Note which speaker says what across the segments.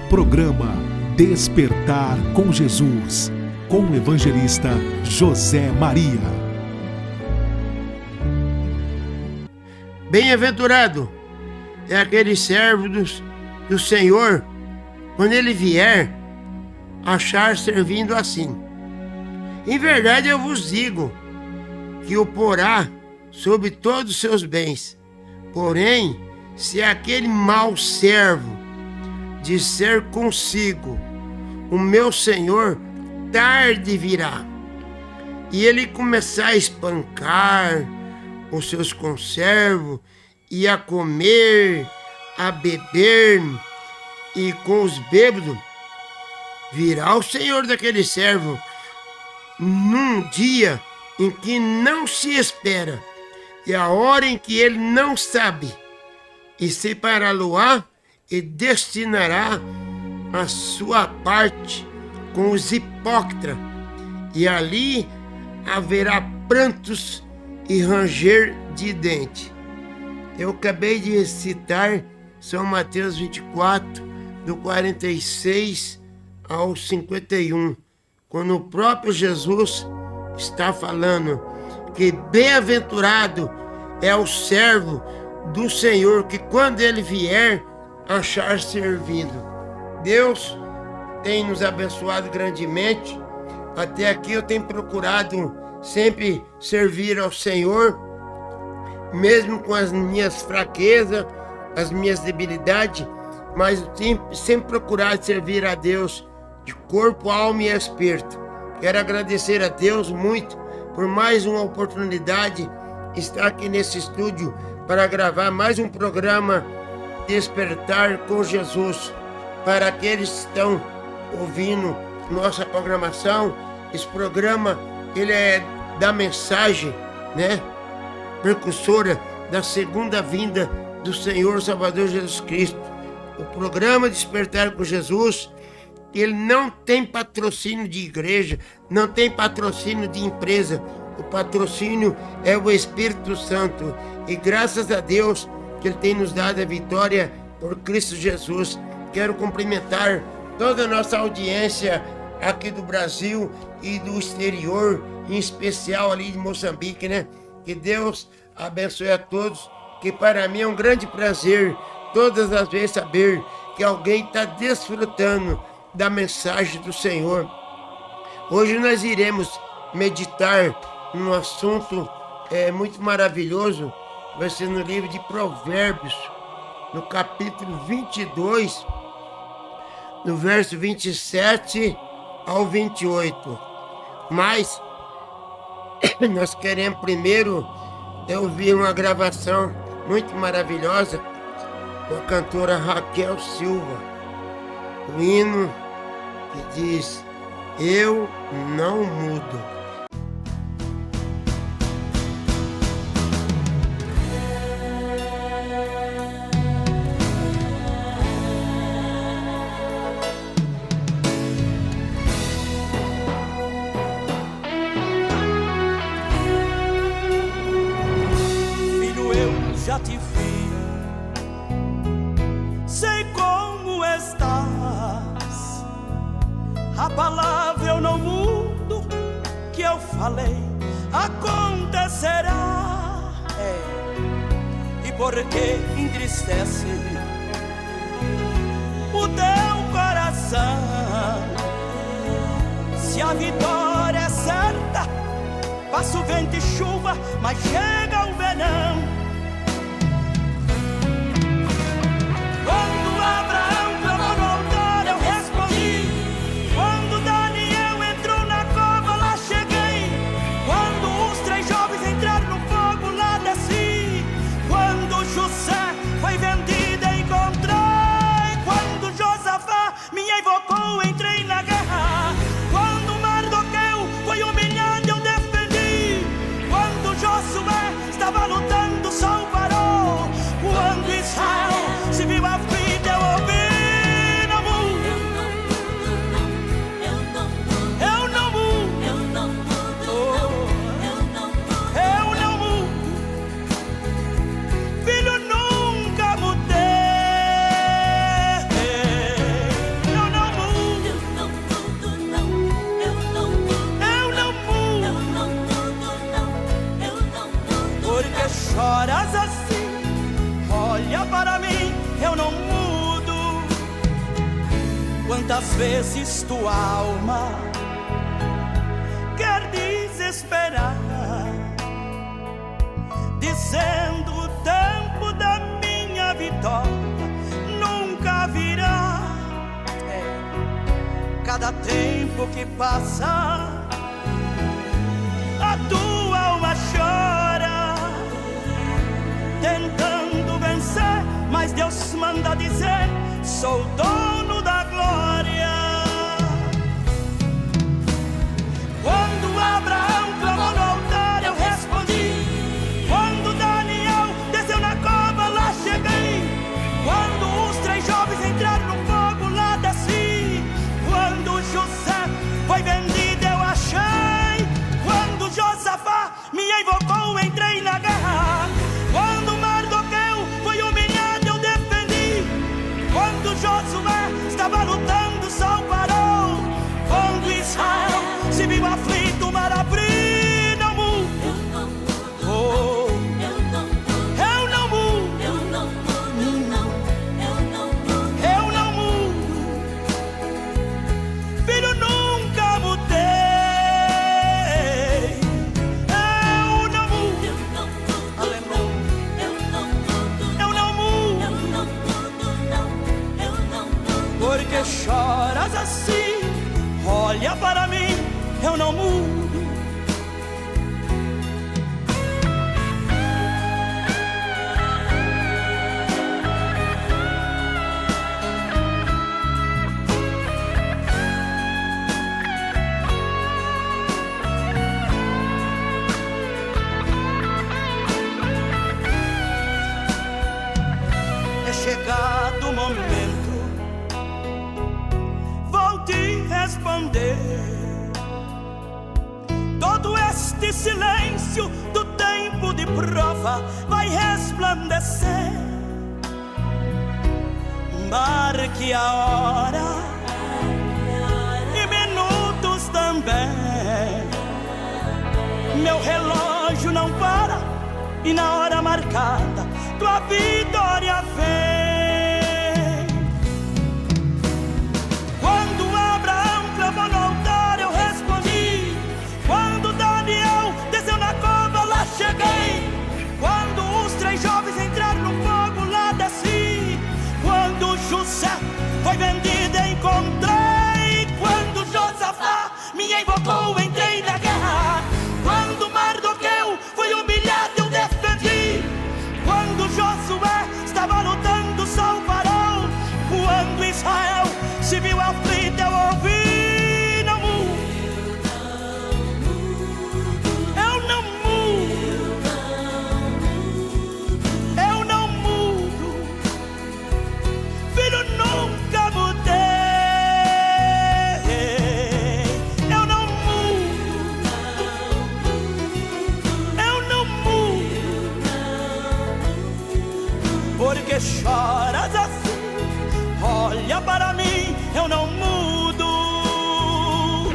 Speaker 1: Programa Despertar com Jesus, com o evangelista José Maria.
Speaker 2: Bem-aventurado é aquele servo do Senhor, quando ele vier, achar servindo assim. Em verdade eu vos digo, que o porá sobre todos os seus bens. Porém, se aquele mau servo disser consigo, o meu Senhor tarde virá, e ele começar a espancar os seus conservos, e a comer, a beber, e com os bêbados, virá o Senhor daquele servo num dia em que não se espera, e a hora em que ele não sabe, e separá-lo-á e destinará a sua parte com os hipócritas, e ali haverá prantos e ranger de dente. Eu acabei de citar São Mateus 24, do 46 ao 51, quando o próprio Jesus está falando que bem-aventurado é o servo do Senhor, que quando ele vier, achar servindo. Deus tem nos abençoado grandemente. Até aqui eu tenho procurado sempre servir ao Senhor, mesmo com as minhas fraquezas, as minhas debilidades, mas eu tenho sempre procurado servir a Deus de corpo, alma e espírito. Quero agradecer a Deus muito por mais uma oportunidade de estar aqui nesse estúdio para gravar mais um programa Despertar com Jesus. Para aqueles que estão ouvindo nossa programação, esse programa ele é da mensagem, precursora da segunda vinda do Senhor Salvador Jesus Cristo. O programa Despertar com Jesus, ele não tem patrocínio de igreja, não tem patrocínio de empresa. O patrocínio é o Espírito Santo. E graças a Deus que Ele tem nos dado a vitória por Cristo Jesus. Quero cumprimentar toda a nossa audiência aqui do Brasil e do exterior, em especial ali de Moçambique, Que Deus abençoe a todos, que para mim é um grande prazer todas as vezes saber que alguém está desfrutando da mensagem do Senhor. Hoje nós iremos meditar num assunto muito maravilhoso. Vai ser no livro de Provérbios, no capítulo 22, no verso 27 ao 28. Mas nós queremos primeiro ouvir uma gravação muito maravilhosa da cantora Raquel Silva, o hino que diz: Eu não mudo.
Speaker 3: Já te vi, sei como estás. A palavra eu não mudo, que eu falei acontecerá. E por que entristece o teu coração? Se a vitória é certa, passa o vento e chuva, mas chega o verão. Quando Abraão clamou no altar, eu respondi. Quando Daniel entrou na cova, lá cheguei. Quando os 3 jovens entraram no fogo, lá desci. Quando José foi vendido, encontrei. Quando Josafá me invocou, entrei na guerra. Quando Mardoqueu foi humilhado, eu defendi. Quando Josué estava lutando Quantas vezes tua alma quer desesperar, dizendo o tempo da minha vitória nunca virá. Cada tempo que passa, a tua alma chora, tentando vencer, mas Deus manda dizer: sou dono da glória. Quando Abraão clamou no altar, eu respondi. Quando Daniel desceu na cova, lá cheguei. Quando os 3 jovens entraram no fogo, lá desci. Quando José foi vendido, eu achei. Quando Josafá me invocou, entrei na guerra. Quando Mardoqueu foi humilhado, eu defendi. Quando Josué estava lutando, o sol parou. Quando Israel se viu aflito, o mar abriu, não mudo. Oh, eu não mudo. Eu não mudo. Filho, nunca mudei. Eu não mudo. Aleluia. Eu não mudo. Porque choras assim? Olha para mim, eu não mudo. É chegado o momento, vou te responder. Todo este silêncio do tempo de prova vai resplandecer. Marque a hora e minutos também. Meu relógio não para e na hora marcada tua vitória vem. Quando Abraão clamou no altar, eu respondi. Quando Daniel desceu na cova, lá cheguei. Quando os 3 jovens entraram no fogo, lá desci. Quando José foi vendido, encontrei. Quando Josafá me invocou, entrei na guerra. Quando Mardoqueu foi humilhado, eu defendi. Quando Josué estava lutando, o sol parou. Quando Israel se viu aflito, eu ouvi: não mudo. Eu não mudo. Eu não mudo. Filho, nunca mudei. Eu não mudo. Eu não mudo. Porque choras assim? Olha para mim, eu não mudo.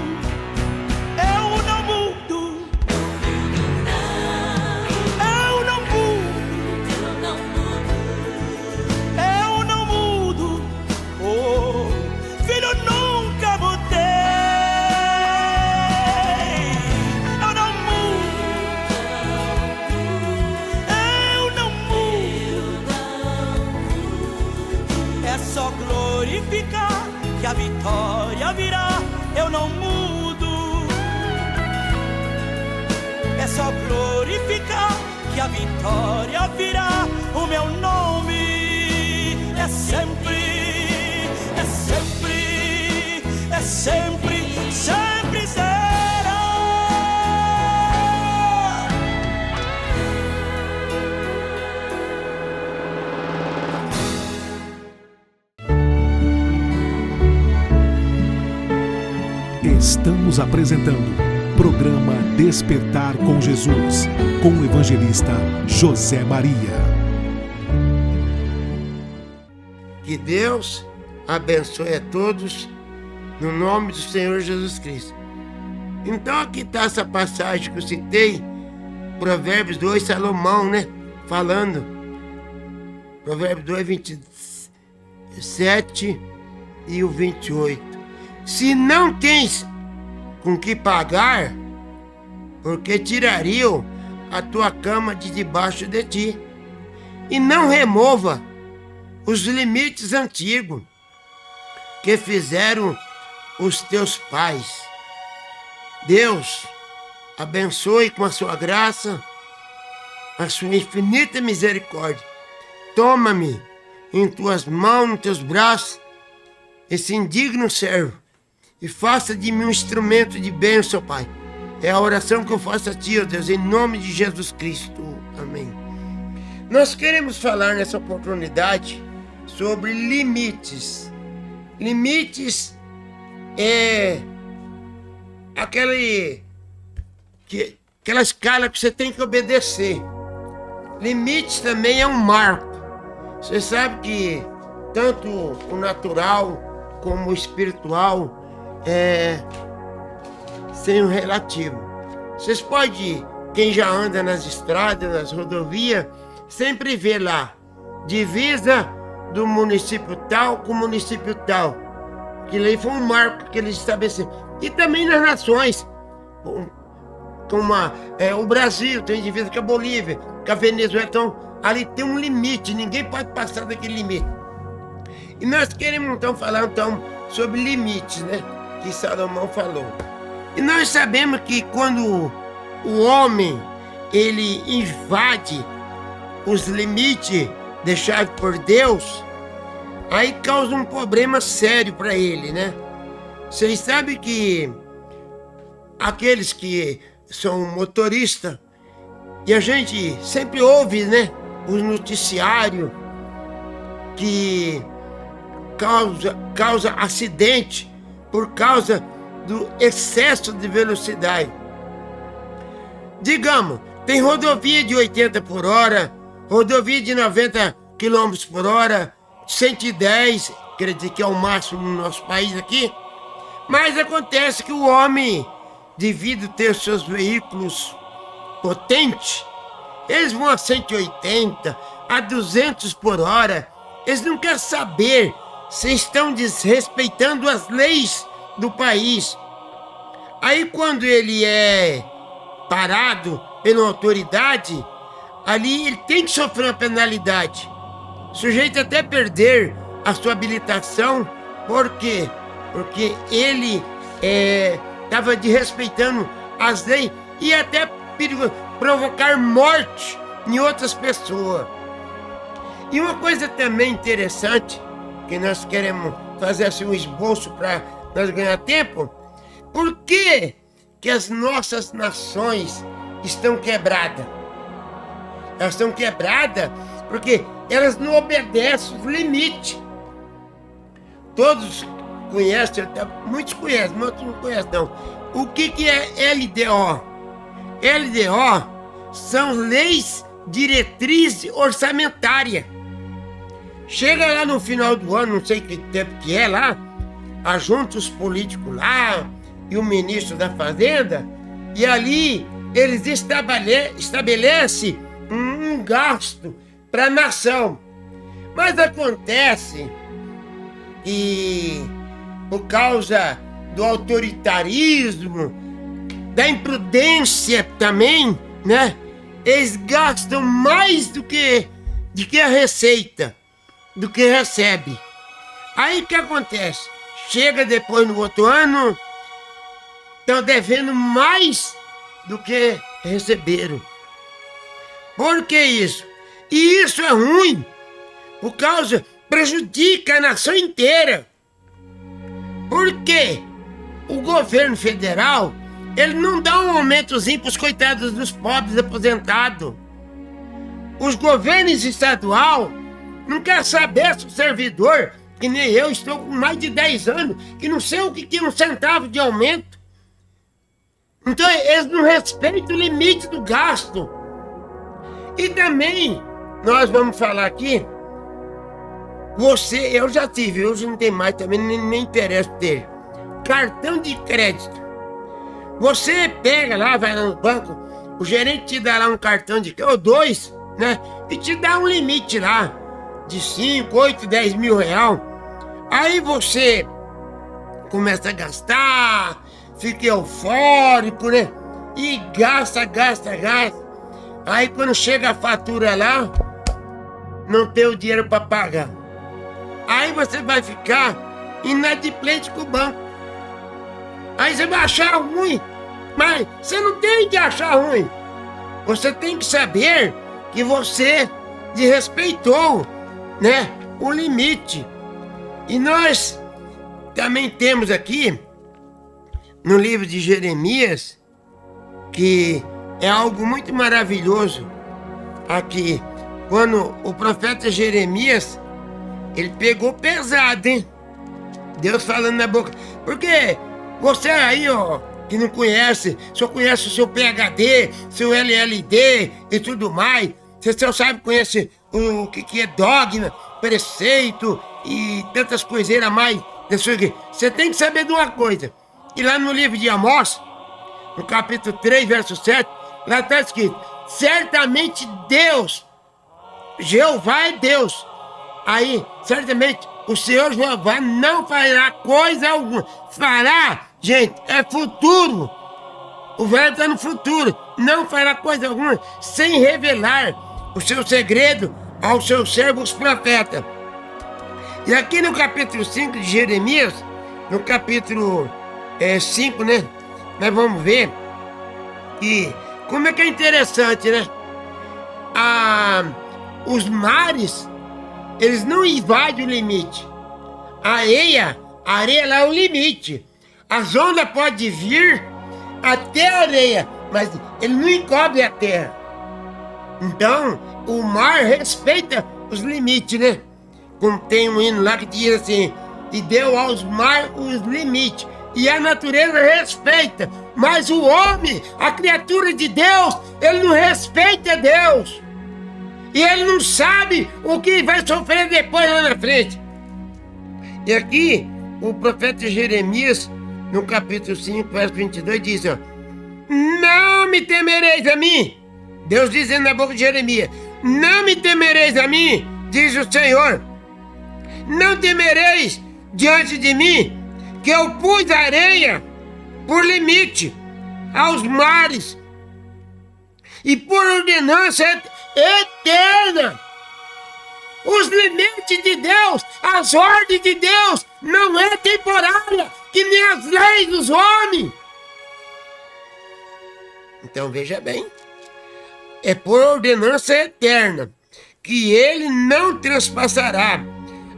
Speaker 3: Eu não mudo. Eu não mudo. Eu não mudo. Oh, filho, nunca mudei. Eu não mudo. Eu não mudo. É só glorificar que a vitória virá. Eu não mudo. É só glorificar que a vitória virá. O meu nome é sempre, é sempre, é sempre, sempre será.
Speaker 1: Estamos apresentando programa Despertar com Jesus, com o evangelista José Maria.
Speaker 2: Que Deus abençoe a todos no nome do Senhor Jesus Cristo. Então aqui está essa passagem que eu citei, Provérbios 2, Salomão, né? Falando. Provérbios 2, 27 e o 28. Se não tens com que pagar, porque tirariam a tua cama de debaixo de ti, e não remova os limites antigos que fizeram os teus pais. Deus abençoe com a sua graça, a sua infinita misericórdia. Toma-me em tuas mãos, nos teus braços, esse indigno servo, e faça de mim um instrumento de bênção, Pai. É a oração que eu faço a Ti, ó Deus, em nome de Jesus Cristo. Amém. Nós queremos falar nessa oportunidade sobre limites. Limites é aquela escala que você tem que obedecer. Limites também é um marco. Você sabe que tanto o natural como o espiritual sem um relativo. Vocês podem, quem já anda nas estradas, nas rodovias, sempre vê lá, divisa do município tal com o município tal. Aquilo aí foi um marco que eles estabeleceram. E também nas nações, como o Brasil tem divisa com a Bolívia, com a Venezuela, então ali tem um limite, ninguém pode passar daquele limite. E nós queremos então falar sobre limites, né? Que Salomão falou. E nós sabemos que quando o homem ele invade os limites deixados por Deus, aí causa um problema sério para ele, né? Vocês sabem que aqueles que são motoristas, e a gente sempre ouve, né, os noticiários que causa acidente por causa do excesso de velocidade. Digamos, tem rodovia de 80 por hora, rodovia de 90 km por hora, 110, quer dizer que é o máximo no nosso país aqui, mas acontece que o homem, devido ter seus veículos potentes, eles vão a 180, a 200 por hora, eles não querem saber se estão desrespeitando as leis do país. Aí quando ele é parado pela autoridade, ali ele tem que sofrer uma penalidade. O sujeito até perder a sua habilitação. Por quê? Porque ele estava desrespeitando as leis e até provocar morte em outras pessoas. E uma coisa também interessante, que nós queremos fazer assim um esboço para nós ganhar tempo, por que as nossas nações estão quebradas? Elas estão quebradas porque elas não obedecem os limites. Todos conhecem, muitos conhecem, mas outros não conhecem não. O que é LDO? LDO são leis diretrizes orçamentárias. Chega lá no final do ano, não sei que tempo que é lá, ajunta os políticos lá e o ministro da Fazenda, e ali eles estabelecem um gasto para a nação. Mas acontece que, por causa do autoritarismo, da imprudência também, né? Eles gastam mais do que a receita, do que recebe. Aí o que acontece? Chega depois no outro ano, estão devendo mais do que receberam. Por que isso? E isso é ruim, por causa, prejudica a nação inteira. Porque o governo federal, ele não dá um aumentozinho para os coitados dos pobres aposentados. Os governos estadual não querem saber se o servidor, que nem eu, estou com mais de 10 anos, que não sei o que é um centavo de aumento. Então eles não respeitam o limite do gasto. E também, nós vamos falar aqui, eu já tive, hoje não tem mais também, nem interessa ter. Cartão de crédito. Você pega lá, vai lá no banco, o gerente te dá lá um cartão de crédito, ou 2, né? E te dá um limite lá, de 5, 8, 10 mil reais. Aí você começa a gastar, fica eufórico, né? E gasta. Aí quando chega a fatura lá, não tem o dinheiro para pagar. Aí você vai ficar inadimplente com o banco. Aí você vai achar ruim. Mas você não tem que achar ruim. Você tem que saber que você desrespeitou, né, o limite. E nós também temos aqui, no livro de Jeremias, que é algo muito maravilhoso aqui. Quando o profeta Jeremias, ele pegou pesado, hein? Deus falando na boca. Porque você aí, ó, que não conhece, só conhece o seu PhD, seu LLD e tudo mais. Você só sabe, conhece o que é dogma, preceito e tantas coiseiras mais. Você tem que saber de uma coisa. E lá no livro de Amós, no capítulo 3, verso 7, lá está escrito: certamente Deus, Jeová é Deus. Aí, certamente, o Senhor Jeová não fará coisa alguma. Fará, gente, é futuro. O verbo está no futuro. Não fará coisa alguma sem revelar o seu segredo aos seus servos profetas. E aqui no capítulo 5 de Jeremias, no capítulo 5, né? Nós vamos ver que como é que é interessante, né? Os mares, eles não invadem o limite. A areia lá é o limite. As ondas podem vir até a areia, mas ele não encobre a terra. Então, o mar respeita os limites, né? Como tem um hino lá que diz assim: e deu aos mares os limites. E a natureza respeita. Mas o homem, a criatura de Deus, ele não respeita Deus. E ele não sabe o que vai sofrer depois lá na frente. E aqui, o profeta Jeremias, no capítulo 5, verso 22, diz, ó: não me temereis a mim. Deus dizendo na boca de Jeremias: não me temereis a mim, diz o Senhor. Não temereis diante de mim, que eu pus a areia por limite aos mares e por ordenança eterna. Os limites de Deus, as ordens de Deus, não é temporária, que nem as leis dos homens. Então veja bem, é por ordenança eterna, que ele não transpassará,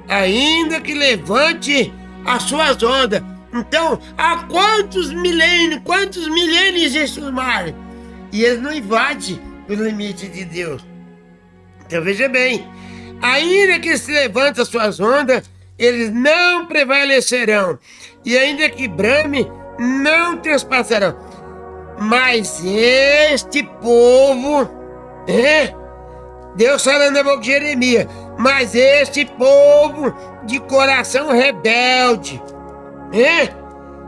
Speaker 2: ainda que levante as suas ondas. Então, há quantos milênios existe o mar? E eles não invadem os limites de Deus. Então veja bem, ainda que se levante as suas ondas, eles não prevalecerão. E ainda que brame, não transpassarão. Mas este povo, Deus falando na boca de Jeremias, mas este povo de coração rebelde,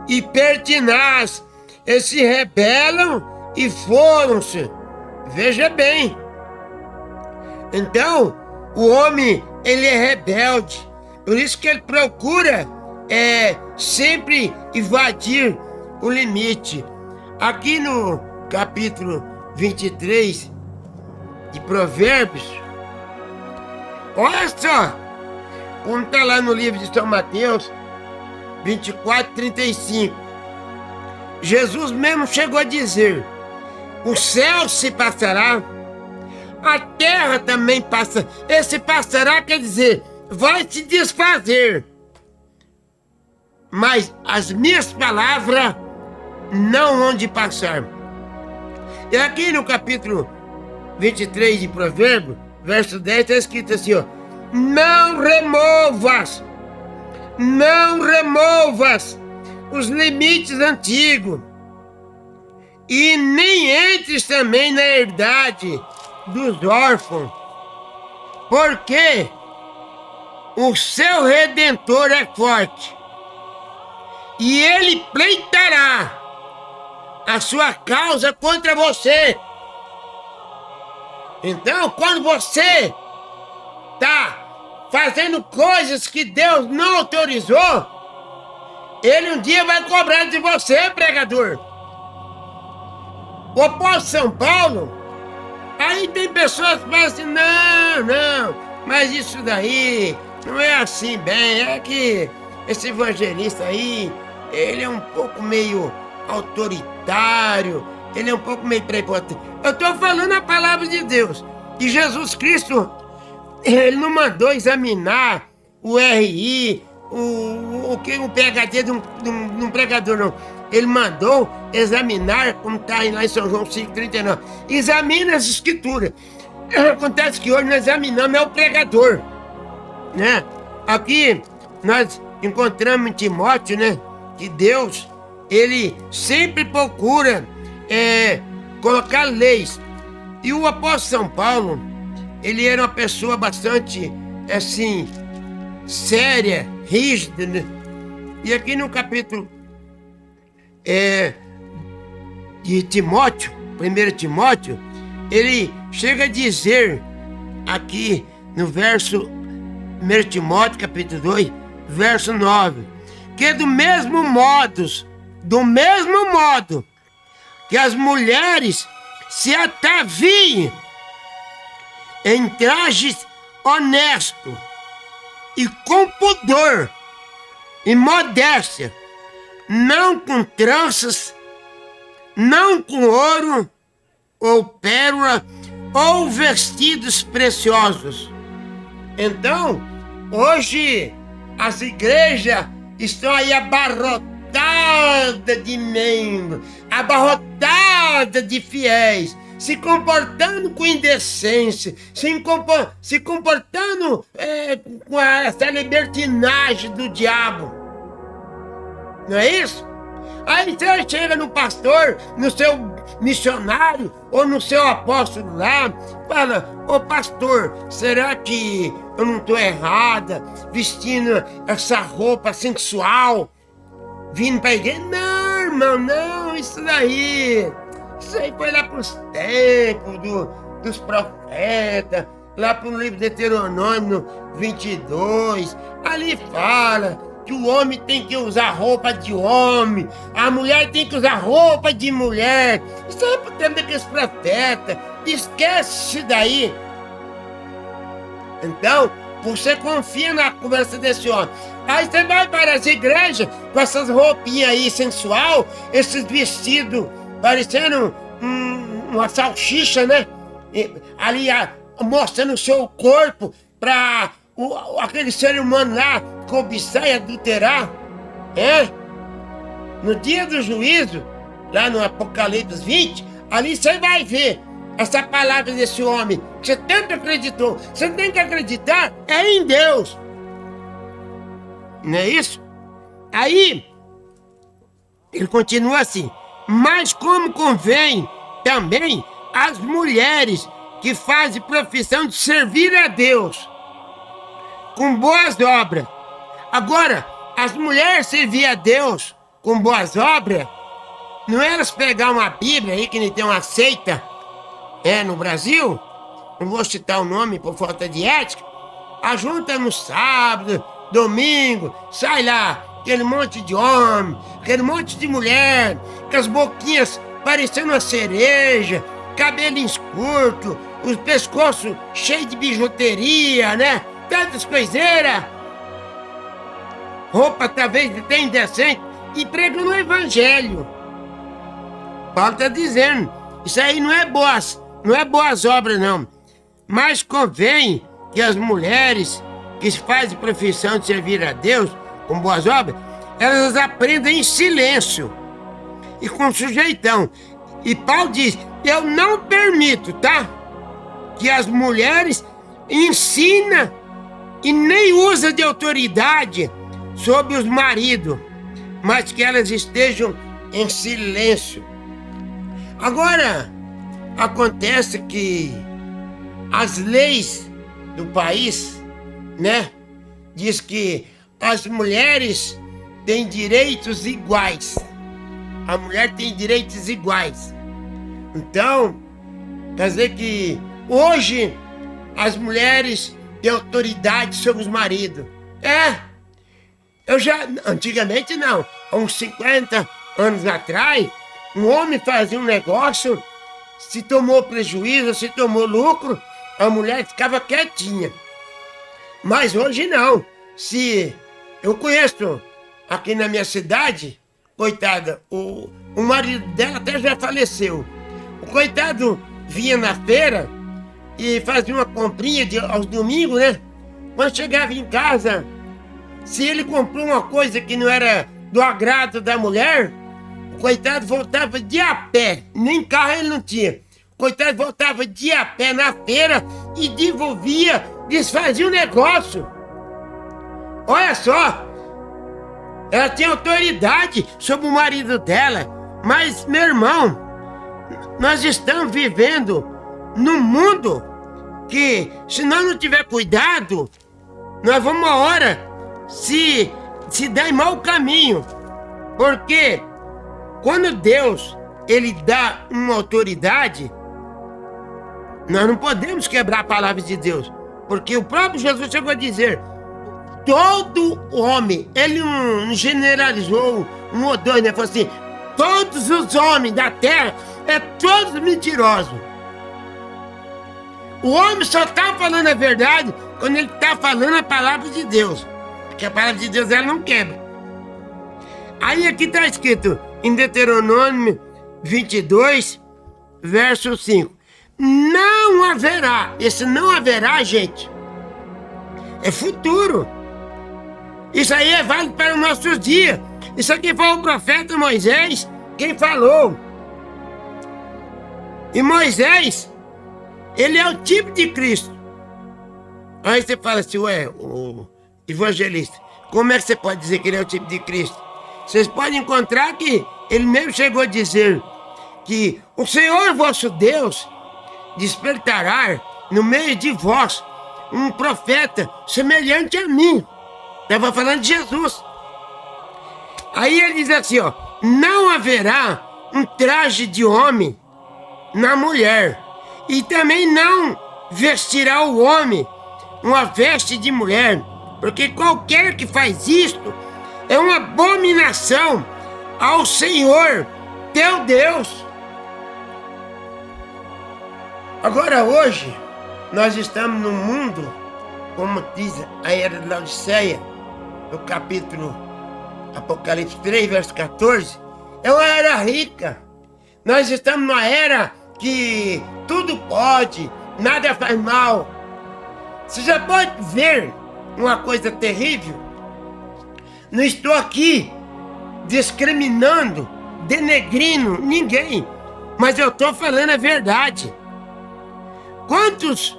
Speaker 2: e pertinaz, eles se rebelam e foram-se. Veja bem. Então, o homem, ele é rebelde. Por isso que ele procura sempre invadir o limite. Aqui no capítulo 23 de Provérbios, olha só, como está lá no livro de São Mateus 24, 35. Jesus mesmo chegou a dizer: o céu se passará, a terra também passa. Esse passará quer dizer, vai se desfazer. Mas as minhas palavras não hão de passar. E aqui no capítulo 23 de Provérbios, verso 10, está escrito assim, ó: não removas os limites antigos, e nem entres também na herdade dos órfãos, porque o seu Redentor é forte, e ele pleitará a sua causa contra você. Então, quando você está fazendo coisas que Deus não autorizou, ele um dia vai cobrar de você, pregador. O apóstolo São Paulo, aí tem pessoas que falam assim, não, mas isso daí não é assim bem, é que esse evangelista aí, ele é um pouco meio autoritário, ele é um pouco meio prepotente. Eu estou falando a palavra de Deus. E Jesus Cristo, ele não mandou examinar o RI, o PhD de um pregador, não. Ele mandou examinar, como está lá em São João 5,39. Examina as escrituras. Acontece que hoje nós examinamos é o pregador, né? Aqui nós encontramos em Timóteo, né? Que Deus, ele sempre procura colocar leis. E o apóstolo São Paulo, ele era uma pessoa bastante, assim, séria, rígida, né? E aqui no capítulo de Timóteo, 1 Timóteo, ele chega a dizer aqui no verso 1 Timóteo, capítulo 2, verso 9, que do mesmo modo que as mulheres se ataviem em trajes honestos e com pudor e modéstia, não com tranças, não com ouro ou pérola ou vestidos preciosos. Então, hoje as igrejas estão aí abarrotadas de membros, abarrotadas de fiéis, se comportando com indecência, se comportando com essa libertinagem do diabo. Não é isso? Aí você chega no pastor, no seu missionário ou no seu apóstolo lá, fala, ô pastor, será que eu não estou errada vestindo essa roupa sensual, vindo para a igreja? Não, irmão, não, isso aí foi lá para os tempos dos profetas, lá para o livro de Deuteronômio 22, ali fala que o homem tem que usar roupa de homem, a mulher tem que usar roupa de mulher. Isso é pro tempo daqueles profetas. Esquece isso daí. Então, você confia na conversa desse homem. Aí você vai para as igrejas com essas roupinhas aí sensual, esses vestidos parecendo uma salsicha, né? Ali mostrando o seu corpo para aquele ser humano lá cobiçar e adulterar. No dia do juízo, lá no Apocalipse 20, ali você vai ver essa palavra desse homem que você tanto acreditou. Você tem que acreditar em Deus, não é isso? Aí ele continua assim: mas como convém também às mulheres que fazem profissão de servir a Deus com boas obras. Agora, as mulheres servir a Deus com boas obras, não é elas pegar uma Bíblia aí, que nem tem uma seita no Brasil, não vou citar o nome por falta de ética, ajunta no sábado, domingo, sai lá, aquele monte de homem, aquele monte de mulher, com as boquinhas parecendo uma cereja, cabelinhos curtos, os pescoços cheios de bijuteria, né? Tantas coiseiras, roupa talvez até indecente, e pregando o evangelho. Paulo está dizendo, isso aí não é boas obras não, mas convém que as mulheres que fazem profissão de servir a Deus com boas obras, elas aprendam em silêncio e com sujeitão. E Paulo diz, eu não permito, tá? Que as mulheres ensinam e nem usa de autoridade sobre os maridos, mas que elas estejam em silêncio. Agora, acontece que as leis do país, né, diz que as mulheres têm direitos iguais. A mulher tem direitos iguais. Então, quer dizer que hoje as mulheres ter autoridade sobre os maridos. Antigamente não, há uns 50 anos atrás, um homem fazia um negócio, se tomou prejuízo, se tomou lucro, a mulher ficava quietinha. Mas hoje não. Se eu conheço aqui na minha cidade, coitada, o marido dela até já faleceu. O coitado vinha na feira e fazia uma comprinha aos domingos, né? Quando chegava em casa, se ele comprou uma coisa que não era do agrado da mulher, o coitado voltava de a pé, nem carro ele não tinha. O coitado voltava de a pé na feira e devolvia, desfazia o negócio. Olha só, ela tinha autoridade sobre o marido dela, mas, meu irmão, nós estamos vivendo num mundo que, se nós não tiver cuidado, nós vamos uma hora se dar em mau caminho. Porque quando Deus, ele dá uma autoridade, nós não podemos quebrar a palavra de Deus. Porque o próprio Jesus chegou a dizer, todo homem, ele não generalizou um ou dois, né? Falou assim, todos os homens da terra é todos mentirosos. O homem só está falando a verdade quando ele está falando a palavra de Deus. Porque a palavra de Deus, ela não quebra. Aí aqui está escrito em Deuteronômio 22, verso 5. Não haverá. Esse não haverá, gente, é futuro. Isso aí é válido para os nossos dias. Isso aqui foi o profeta Moisés quem falou. E Moisés, ele é o tipo de Cristo. Aí você fala assim, ué, o evangelista, como é que você pode dizer que ele é o tipo de Cristo? Vocês podem encontrar que ele mesmo chegou a dizer que o Senhor vosso Deus despertará no meio de vós um profeta semelhante a mim. Estava falando de Jesus. Aí ele diz assim, ó, não haverá um traje de homem na mulher, e também não vestirá o homem uma veste de mulher, porque qualquer que faz isto é uma abominação ao Senhor teu Deus. Agora hoje, nós estamos num mundo, como diz a era de Laodiceia, no capítulo Apocalipse 3, verso 14, é uma era rica. Nós estamos numa era que tudo pode, nada faz mal. Você já pode ver uma coisa terrível? Não estou aqui discriminando, denegrindo ninguém, mas eu estou falando a verdade. Quantos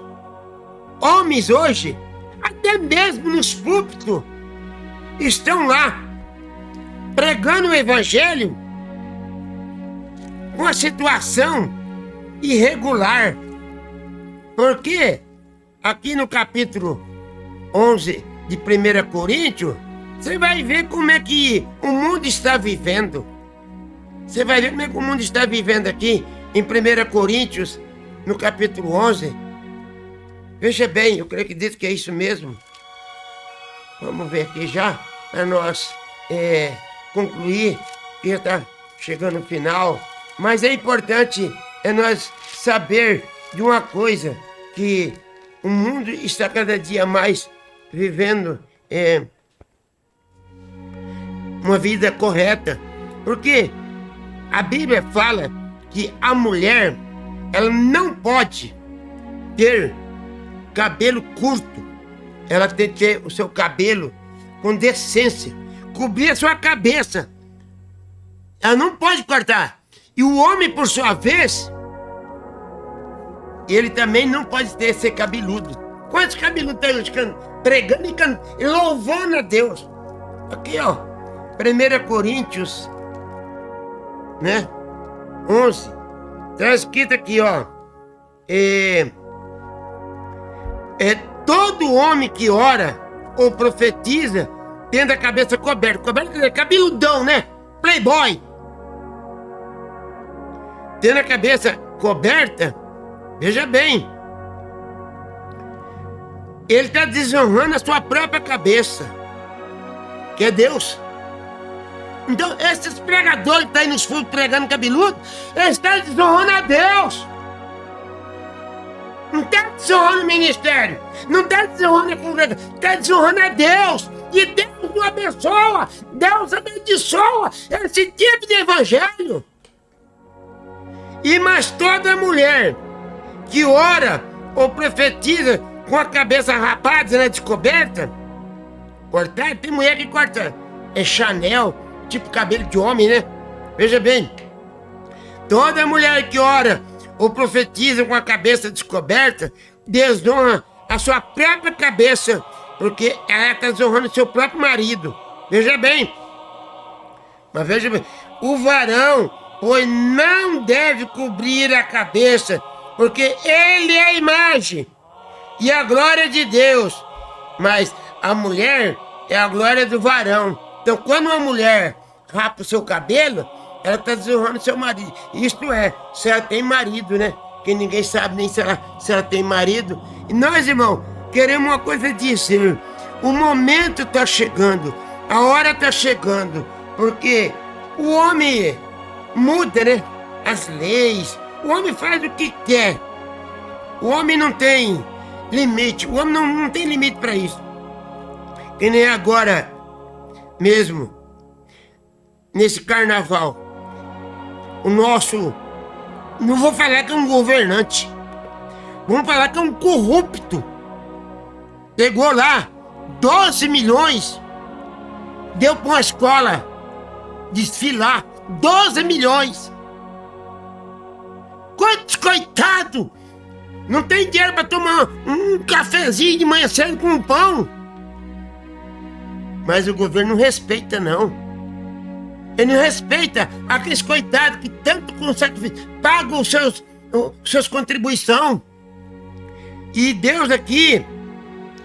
Speaker 2: homens hoje, até mesmo nos púlpitos, estão lá pregando o evangelho com a situação irregular? Porque aqui no capítulo 11 de 1 Coríntios, você vai ver como é que o mundo está vivendo. Você vai ver como é que o mundo está vivendo aqui em 1 Coríntios, no capítulo 11. Veja bem, eu creio que diz que é isso mesmo. Vamos ver aqui já, para nós concluir, que já está chegando no final. Mas é importante nós saber de uma coisa, que o mundo está cada dia mais vivendo uma vida correta. Porque a Bíblia fala que a mulher, ela não pode ter cabelo curto. Ela tem que ter o seu cabelo com decência, cobrir a sua cabeça. Ela não pode cortar. E o homem, por sua vez, ele também não pode ser cabeludo. Quantos cabeludos estão pregando e louvando a Deus? Aqui, ó, 1 Coríntios, né, 11, está escrito aqui, ó, todo homem que ora ou profetiza tendo a cabeça coberta, cabeludão, né, playboy, tendo a cabeça coberta, veja bem, ele está desonrando a sua própria cabeça, que é Deus. Então, esses pregadores que estão aí nos fundos pregando cabeludo, eles estão desonrando a Deus. Não está desonrando o ministério, não está desonrando a congregação, está desonrando a Deus. E Deus não abençoa, Deus abençoa esse tipo de evangelho. Mas toda mulher que ora ou profetiza com a cabeça rapada na descoberta, cortada, tem mulher que corta Chanel, tipo cabelo de homem, né? Veja bem, toda mulher que ora ou profetiza com a cabeça descoberta, desonra a sua própria cabeça, porque ela está desonrando seu próprio marido. Veja bem, mas veja bem, o varão, pois não deve cobrir a cabeça, porque ele é a imagem e a glória de Deus, mas a mulher é a glória do varão. Então, quando uma mulher rapa o seu cabelo, ela está desonrando seu marido. Isto é, se ela tem marido, né? Que ninguém sabe nem se ela tem marido. E nós, irmão, queremos uma coisa dizer. O momento está chegando, a hora está chegando, porque o homem muda, né? As leis, o homem faz o que quer. O homem não tem limite, o homem não tem limite para isso. Que nem agora mesmo, nesse carnaval, o nosso, não vou falar que é um governante, vamos falar que é um corrupto, pegou lá 12 milhões, deu para uma escola desfilar 12 milhões. Quantos coitados não tem dinheiro para tomar um cafezinho de manhã cedo com um pão? Mas o governo não respeita, não. Ele não respeita aqueles coitados que tanto com sacrifício pagam suas contribuições. E Deus aqui,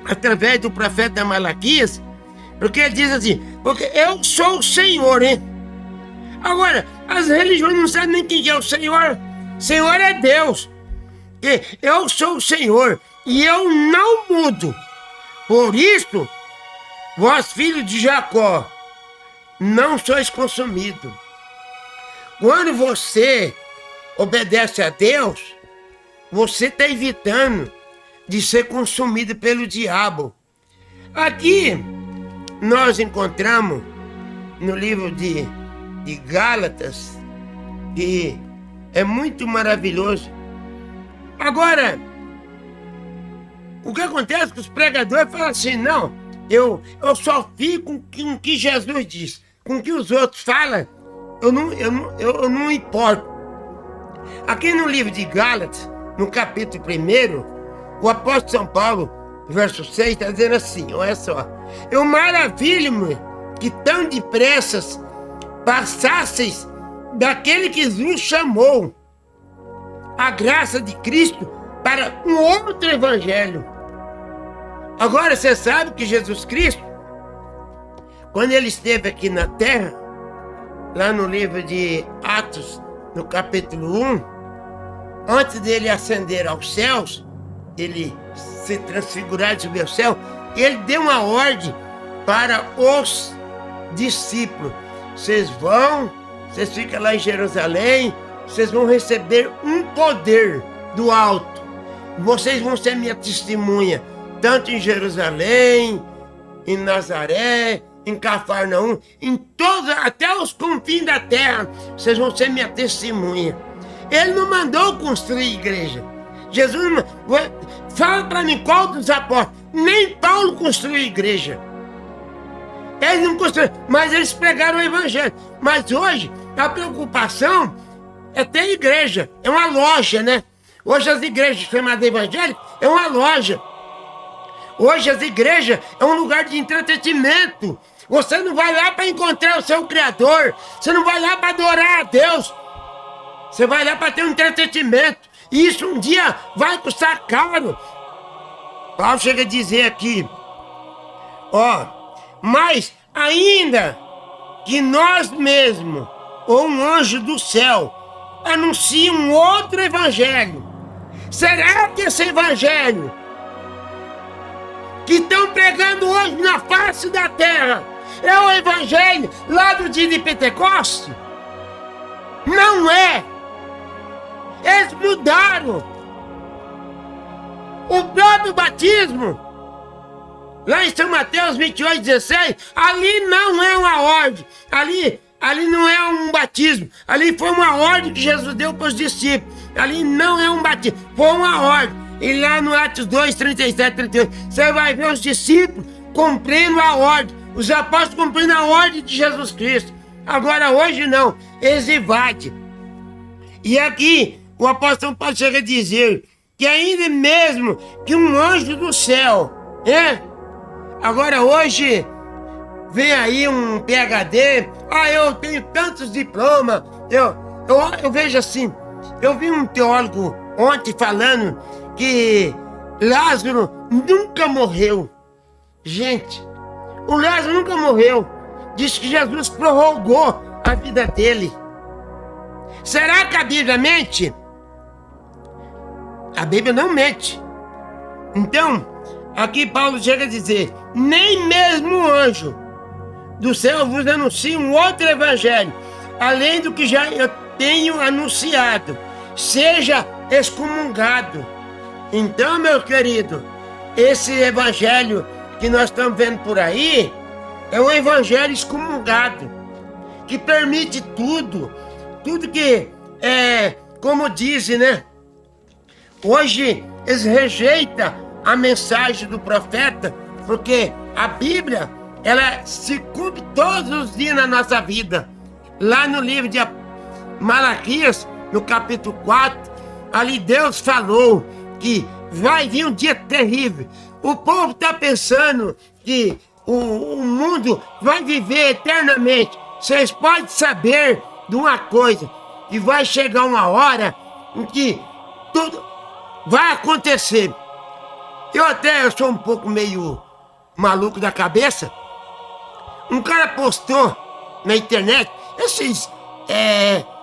Speaker 2: através do profeta Malaquias, porque ele diz assim, porque eu sou o Senhor, hein? Agora, as religiões não sabem nem quem é o Senhor. Senhor é Deus. Eu sou o Senhor e eu não mudo. Por isso, vós filhos de Jacó, não sois consumidos. Quando você obedece a Deus, você está evitando de ser consumido pelo diabo. Aqui nós encontramos no livro de Gálatas, que é muito maravilhoso. Agora, o que acontece é que os pregadores falam assim, não, eu só fico com o que Jesus diz, com o que os outros falam, eu não importo. Aqui no livro de Gálatas, no capítulo 1, o apóstolo São Paulo, verso 6, está dizendo assim, olha só, eu maravilho-me que tão depressa passasseis daquele que vos chamou a graça de Cristo para um outro evangelho. Agora você sabe que Jesus Cristo, quando ele esteve aqui na terra, lá no livro de Atos, no capítulo 1, antes dele ascender aos céus, ele se transfigurar e subir ao céu, ele deu uma ordem para os discípulos. Vocês ficam lá em Jerusalém, vocês vão receber um poder do alto. Vocês vão ser minha testemunha, tanto em Jerusalém, em Nazaré, em Cafarnaum, em todos, até os confins da terra, vocês vão ser minha testemunha. Ele não mandou construir igreja. Jesus não... Fala para mim qual dos apóstolos. Nem Paulo construiu igreja. Eles não construíram, mas eles pregaram o evangelho. Mas hoje, a preocupação é ter igreja. É uma loja, né? Hoje as igrejas chamadas evangélicas é uma loja. Hoje as igrejas é um lugar de entretenimento. Você não vai lá para encontrar o seu Criador. Você não vai lá para adorar a Deus. Você vai lá para ter um entretenimento. E isso um dia vai custar caro. Paulo chega a dizer aqui, mas ainda que nós mesmos, ou um anjo do céu, anuncie um outro evangelho. Será que esse evangelho que estão pregando hoje na face da terra é o evangelho lá do dia de Pentecostes? Não é. Eles mudaram. O próprio batismo, lá em São Mateus 28:16, ali não é uma ordem, ali não é um batismo, ali foi uma ordem que Jesus deu para os discípulos, ali não é um batismo, foi uma ordem. E lá no Atos 2, 37, 38, você vai ver os discípulos cumprindo a ordem, os apóstolos cumprindo a ordem de Jesus Cristo. Agora hoje não, eles invadem. E aqui o apóstolo Paulo chega a dizer que ainda mesmo que um anjo do céu, agora hoje vem aí um PhD, eu tenho tantos diplomas, eu vejo assim, eu vi um teólogo ontem falando que Lázaro nunca morreu. Gente, o Lázaro nunca morreu. Diz que Jesus prorrogou a vida dele. Será que a Bíblia mente? A Bíblia não mente. Então, aqui Paulo chega a dizer, nem mesmo o anjo do céu vos anuncia um outro evangelho, além do que já eu tenho anunciado, seja excomungado. Então, meu querido, esse evangelho que nós estamos vendo por aí é um evangelho excomungado, que permite tudo que como dizem, né? Hoje eles rejeitam a mensagem do profeta, porque a Bíblia, ela se cumpre todos os dias na nossa vida. Lá no livro de Malaquias, no capítulo 4, ali Deus falou que vai vir um dia terrível. O povo está pensando que o mundo vai viver eternamente. Vocês podem saber de uma coisa, que vai chegar uma hora em que tudo vai acontecer. Eu sou um pouco meio maluco da cabeça. Um cara postou na internet, esses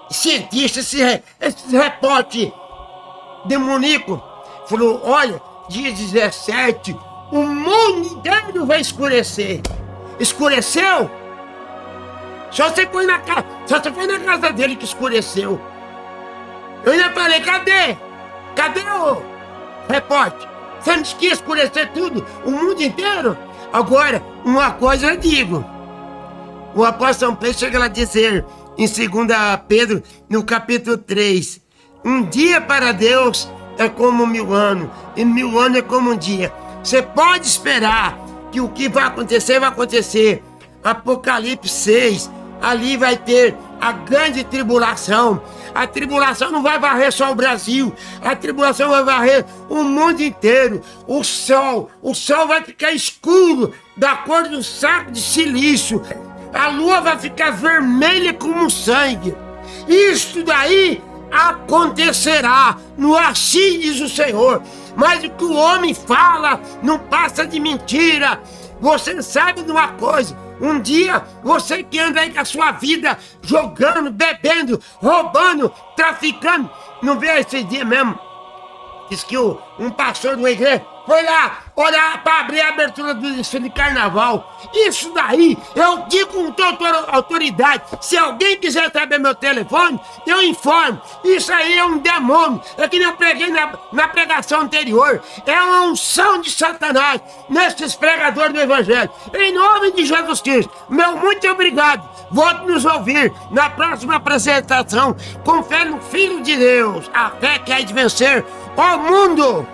Speaker 2: cientistas, esses repórteres demoníacos, falou, olha, dia 17, o mundo inteiro vai escurecer. Escureceu? Só você foi na casa dele que escureceu. Eu ainda falei, cadê? Cadê o repórter? Você não quis escurecer tudo, o mundo inteiro? Agora, uma coisa eu digo. O apóstolo Pedro chega lá a dizer, em 2 Pedro, no capítulo 3, um dia para Deus é como 1000 anos, e 1000 anos é como um dia. Você pode esperar que o que vai acontecer, vai acontecer. Apocalipse 6, ali vai ter a grande tribulação. A tribulação não vai varrer só o Brasil, a tribulação vai varrer o mundo inteiro. O sol vai ficar escuro, da cor do saco de silício. A lua vai ficar vermelha como sangue. Isso daí acontecerá, no assim diz o Senhor. Mas o que o homem fala não passa de mentira. Você sabe de uma coisa, um dia você que anda aí com a sua vida jogando, bebendo, roubando, traficando, não vê esse dia mesmo? Diz que um pastor de uma igreja foi lá orar para abrir a abertura do desfile de carnaval. Isso daí, eu digo com toda autoridade. Se alguém quiser saber meu telefone, eu informo. Isso aí é um demônio. É que nem eu preguei na pregação anterior. É uma unção de Satanás nesses pregadores do Evangelho. Em nome de Jesus Cristo, meu muito obrigado. Volte nos ouvir na próxima apresentação. Com fé no Filho de Deus, a fé que há de vencer o mundo.